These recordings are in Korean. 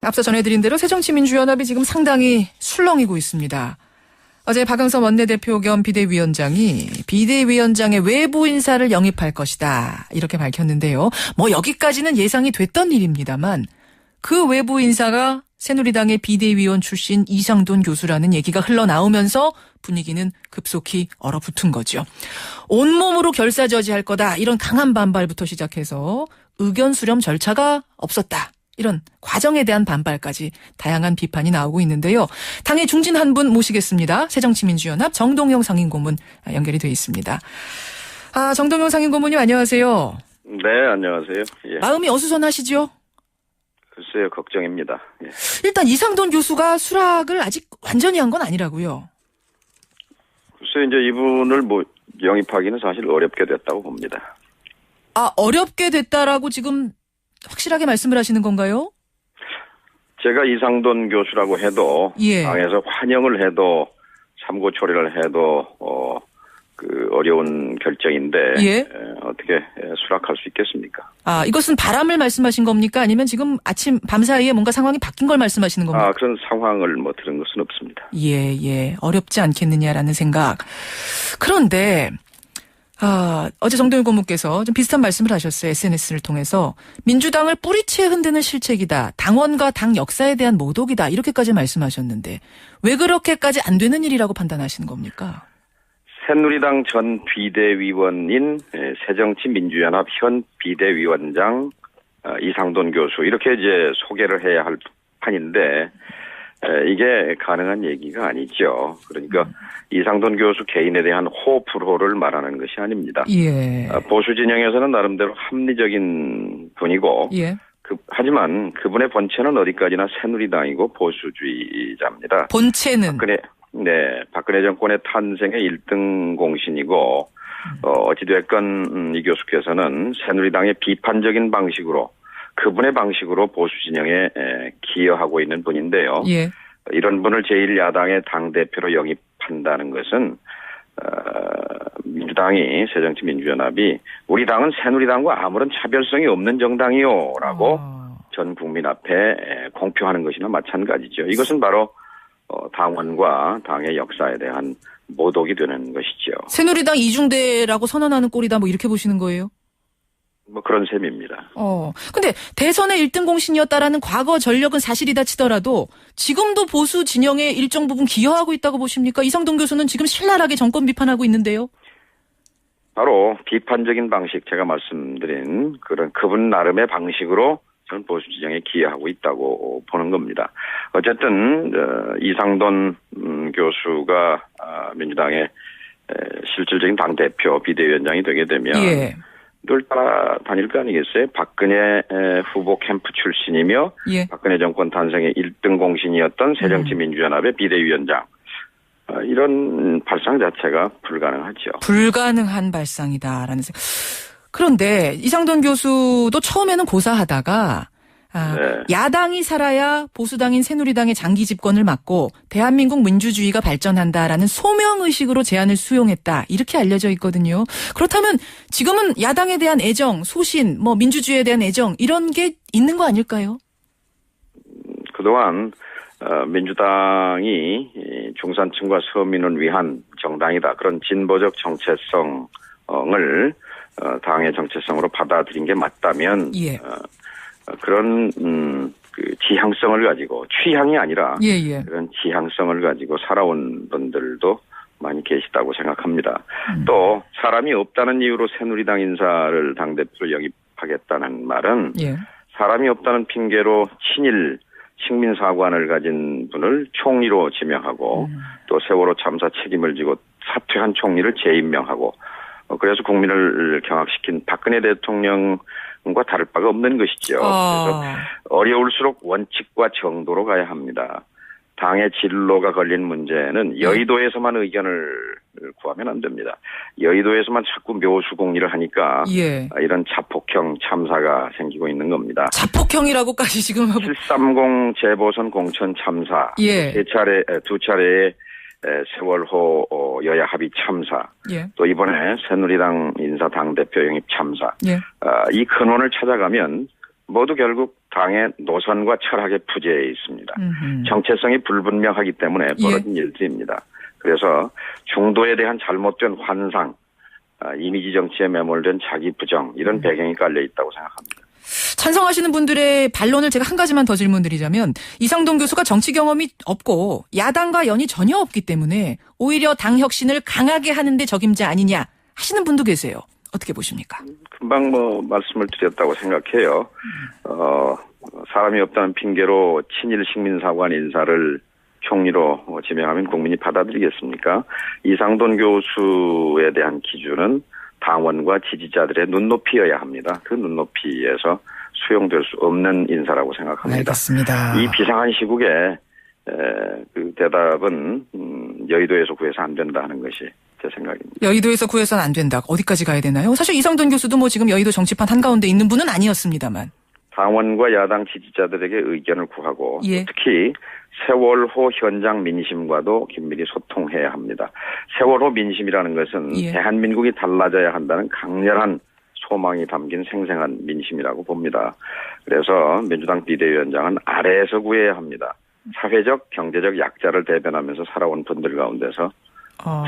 앞서 전해드린 대로 새정치민주연합이 지금 상당히 술렁이고 있습니다. 어제 박영선 원내대표 겸 비대위원장이 비대위원장의 외부 인사를 영입할 것이다 이렇게 밝혔는데요. 뭐 여기까지는 예상이 됐던 일입니다만 그 외부 인사가 새누리당의 비대위원 출신 이상돈 교수라는 얘기가 흘러나오면서 분위기는 급속히 얼어붙은 거죠. 온몸으로 결사저지할 거다 이런 강한 반발부터 시작해서 의견 수렴 절차가 없었다. 이런 과정에 대한 반발까지 다양한 비판이 나오고 있는데요. 당의 중진 한 분 모시겠습니다. 새정치민주연합 정동영 상임고문 연결이 돼 있습니다. 정동영 상임고문님 안녕하세요. 네, 안녕하세요. 예. 마음이 어수선하시죠? 글쎄요, 걱정입니다. 예. 일단 이상돈 교수가 수락을 아직 완전히 한 건 아니라고요. 글쎄요, 이제 이분을 영입하기는 사실 어렵게 됐다고 봅니다. 어렵게 됐다라고 지금 확실하게 말씀을 하시는 건가요? 제가 이상돈 교수라고 해도 예. 당에서 환영을 해도 참고 처리를 해도 어려운 결정인데 예. 어떻게 수락할 수 있겠습니까? 이것은 바람을 말씀하신 겁니까? 아니면 지금 밤 사이에 뭔가 상황이 바뀐 걸 말씀하시는 겁니까? 그런 상황을 들은 것은 없습니다. 예. 어렵지 않겠느냐라는 생각. 그런데 어제 정동영 고문께서 좀 비슷한 말씀을 하셨어요. SNS를 통해서. 민주당을 뿌리채 흔드는 실책이다. 당원과 당 역사에 대한 모독이다. 이렇게까지 말씀하셨는데 왜 그렇게까지 안 되는 일이라고 판단하시는 겁니까? 새누리당 전 비대위원인 새정치민주연합 현 비대위원장 이상돈 교수 이렇게 이제 소개를 해야 할 판인데 이게 가능한 얘기가 아니죠. 그러니까 이상돈 교수 개인에 대한 호불호를 말하는 것이 아닙니다. 예. 보수 진영에서는 나름대로 합리적인 분이고 예. 하지만 그분의 본체는 어디까지나 새누리당이고 보수주의자입니다. 본체는? 박근혜 정권의 탄생의 1등 공신이고 어찌됐건 이 교수께서는 새누리당의 비판적인 방식으로 그분의 방식으로 보수 진영에 기여하고 있는 분인데요. 예. 이런 분을 제1야당의 당대표로 영입한다는 것은 민주당이 새정치민주연합이 우리 당은 새누리당과 아무런 차별성이 없는 정당이요라고 전 국민 앞에 공표하는 것이나 마찬가지죠. 이것은 바로 당원과 당의 역사에 대한 모독이 되는 것이죠. 새누리당 이중대라고 선언하는 꼴이다 이렇게 보시는 거예요? 그런 셈입니다. 근데 대선의 1등 공신이었다라는 과거 전력은 사실이다 치더라도 지금도 보수 진영에 일정 부분 기여하고 있다고 보십니까? 이상돈 교수는 지금 신랄하게 정권 비판하고 있는데요. 바로 비판적인 방식 제가 말씀드린 그분 나름의 방식으로 저는 보수 진영에 기여하고 있다고 보는 겁니다. 어쨌든 이상돈 교수가 민주당의 실질적인 당대표 비대위원장이 되게 되면 예. 늘 따라다닐 거 아니겠어요? 박근혜 후보 캠프 출신이며 예. 박근혜 정권 탄생의 1등 공신이었던 새정치민주연합의 비대위원장. 이런 발상 자체가 불가능하죠. 불가능한 발상이다라는 생각. 그런데 이상돈 교수도 처음에는 고사하다가 네. 야당이 살아야 보수당인 새누리당의 장기 집권을 막고 대한민국 민주주의가 발전한다라는 소명의식으로 제안을 수용했다. 이렇게 알려져 있거든요. 그렇다면 지금은 야당에 대한 애정, 소신, 민주주의에 대한 애정 이런 게 있는 거 아닐까요? 그동안 민주당이 중산층과 서민을 위한 정당이다. 그런 진보적 정체성을 당의 정체성으로 받아들인 게 맞다면 예. 그런 지향성을 가지고 취향이 아니라 예. 그런 지향성을 가지고 살아온 분들도 많이 계시다고 생각합니다. 또 사람이 없다는 이유로 새누리당 인사를 당대표로 영입하겠다는 말은 예. 사람이 없다는 핑계로 친일 식민사관을 가진 분을 총리로 지명하고 또 세월호 참사 책임을 지고 사퇴한 총리를 재임명하고 그래서 국민을 경악시킨 박근혜 대통령과 다를 바가 없는 것이죠. 그래서 어려울수록 원칙과 정도로 가야 합니다. 당의 진로가 걸린 문제는 여의도에서만 의견을 구하면 안 됩니다. 여의도에서만 자꾸 묘수공리를 하니까 예. 이런 자폭형 참사가 생기고 있는 겁니다. 자폭형이라고까지 지금 730 재보선 공천 참사, 예. 두 차례의 세월호 여야 합의 참사, 예. 또 이번에 새누리당 인사 당대표 영입 참사, 예. 이 근원을 찾아가면 모두 결국 당의 노선과 철학에 부재해 있습니다. 정체성이 불분명하기 때문에 벌어진 일들입니다. 그래서 중도에 대한 잘못된 환상, 이미지 정치에 매몰된 자기 부정 이런 배경이 깔려 있다고 생각합니다. 찬성하시는 분들의 반론을 제가 한 가지만 더 질문드리자면 이상돈 교수가 정치 경험이 없고 야당과 연이 전혀 없기 때문에 오히려 당 혁신을 강하게 하는데 적임자 아니냐 하시는 분도 계세요. 어떻게 보십니까? 금방 말씀을 드렸다고 생각해요. 사람이 없다는 핑계로 친일 식민사관 인사를 총리로 지명하면 국민이 받아들이겠습니까? 이상돈 교수에 대한 기준은 당원과 지지자들의 눈높이여야 합니다. 그 눈높이에서 수용될 수 없는 인사라고 생각합니다. 알겠습니다. 이 비상한 시국에 그 대답은 여의도에서 구해서 안 된다 하는 것이 제 생각입니다. 여의도에서 구해서는 안 된다. 어디까지 가야 되나요? 사실 이상돈 교수도 뭐 지금 여의도 정치판 한가운데 있는 분은 아니었습니다만. 당원과 야당 지지자들에게 의견을 구하고 특히 세월호 현장 민심과도 긴밀히 소통해야 합니다. 세월호 민심이라는 것은 대한민국이 달라져야 한다는 강렬한 소망이 담긴 생생한 민심이라고 봅니다. 그래서 민주당 비대위원장은 아래에서 구해야 합니다. 사회적, 경제적 약자를 대변하면서 살아온 분들 가운데서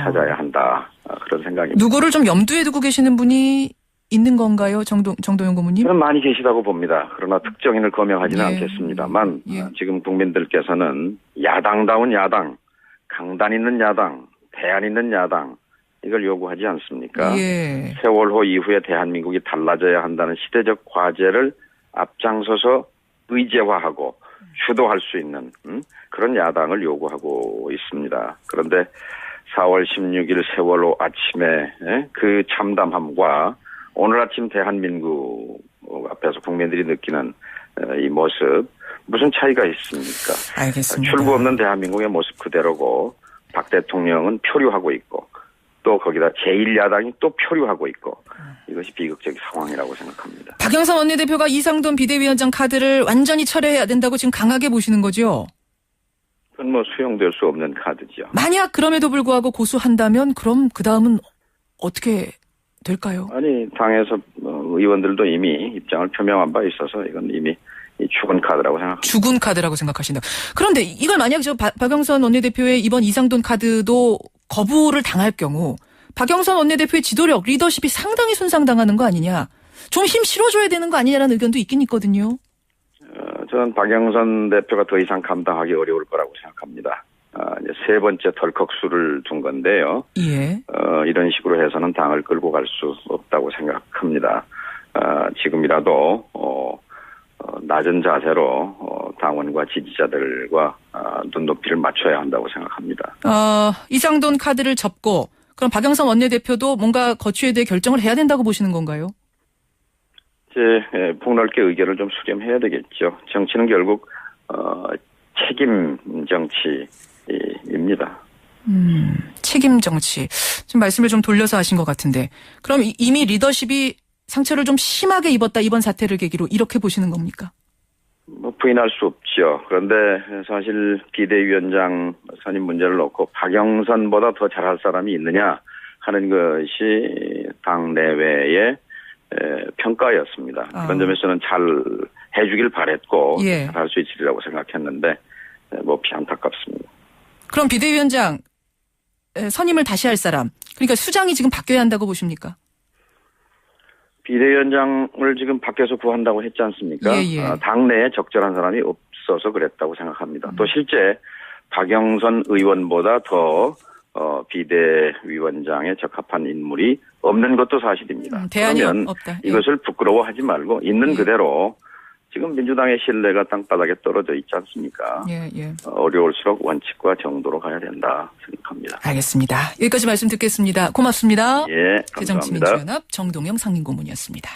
찾아야 한다. 그런 생각입니다. 누구를 좀 염두에 두고 계시는 분이 있는 건가요? 정도영 고문님? 저는 많이 계시다고 봅니다. 그러나 특정인을 거명하지는 않겠습니다만 지금 국민들께서는 야당다운 야당, 강단 있는 야당, 대안 있는 야당 이걸 요구하지 않습니까? 세월호 이후에 대한민국이 달라져야 한다는 시대적 과제를 앞장서서 의제화하고 주도할 수 있는 그런 야당을 요구하고 있습니다. 그런데 4월 16일 세월호 아침에 그 참담함과 오늘 아침 대한민국 앞에서 국민들이 느끼는 이 모습 무슨 차이가 있습니까? 알겠습니다. 출구 없는 대한민국의 모습 그대로고 박 대통령은 표류하고 있고 또 거기다 제1야당이 또 표류하고 있고 이것이 비극적 상황이라고 생각합니다. 박영선 원내대표가 이상돈 비대위원장 카드를 완전히 철회해야 된다고 지금 강하게 보시는 거죠? 그건 수용될 수 없는 카드죠. 만약 그럼에도 불구하고 고수한다면 그럼 그 다음은 어떻게 될까요? 아니 당에서 의원들도 이미 입장을 표명한 바 있어서 이건 이미 죽은 카드라고 생각합니다. 죽은 카드라고 생각하신다. 그런데 이걸 만약 박영선 원내대표의 이번 이상돈 카드도 거부를 당할 경우 박영선 원내대표의 지도력, 리더십이 상당히 손상당하는 거 아니냐. 좀 힘 실어줘야 되는 거 아니냐라는 의견도 있긴 있거든요. 저는 박영선 대표가 더 이상 감당하기 어려울 거라고 생각합니다. 이제 세 번째 덜컥수를 둔 건데요. 이런 식으로 해서는 당을 끌고 갈 수 없다고 생각합니다. 지금이라도 낮은 자세로 당원과 지지자들과 눈높이를 맞춰야 한다고 생각합니다. 이상돈 카드를 접고 그럼 박영선 원내대표도 뭔가 거취에 대해 결정을 해야 된다고 보시는 건가요? 폭넓게 의견을 좀 수렴해야 되겠죠. 정치는 결국 책임 정치입니다. 책임 정치. 지금 말씀을 좀 돌려서 하신 것 같은데 그럼 이미 리더십이 상처를 좀 심하게 입었다 이번 사태를 계기로 이렇게 보시는 겁니까? 부인할 수 없죠. 그런데 사실 비대위원장 선임 문제를 놓고 박영선보다 더 잘할 사람이 있느냐 하는 것이 당 내외의 평가였습니다. 그런 점에서는 잘 해주길 바랬고 잘할 수 있으리라고 생각했는데 몹시 안타깝습니다. 그럼 비대위원장 선임을 다시 할 사람 그러니까 수장이 지금 바뀌어야 한다고 보십니까? 비대위원장을 지금 밖에서 구한다고 했지 않습니까? 당내에 적절한 사람이 없어서 그랬다고 생각합니다. 또 실제 박영선 의원보다 더 비대위원장에 적합한 인물이 없는 것도 사실입니다. 그러면 없다. 이것을 부끄러워하지 말고 있는 그대로 지금 민주당의 신뢰가 땅바닥에 떨어져 있지 않습니까? 어려울수록 원칙과 정도로 가야 된다 생각합니다. 알겠습니다. 여기까지 말씀 듣겠습니다. 고맙습니다. 감사합니다. 새정치민주연합 정동영 상임고문이었습니다.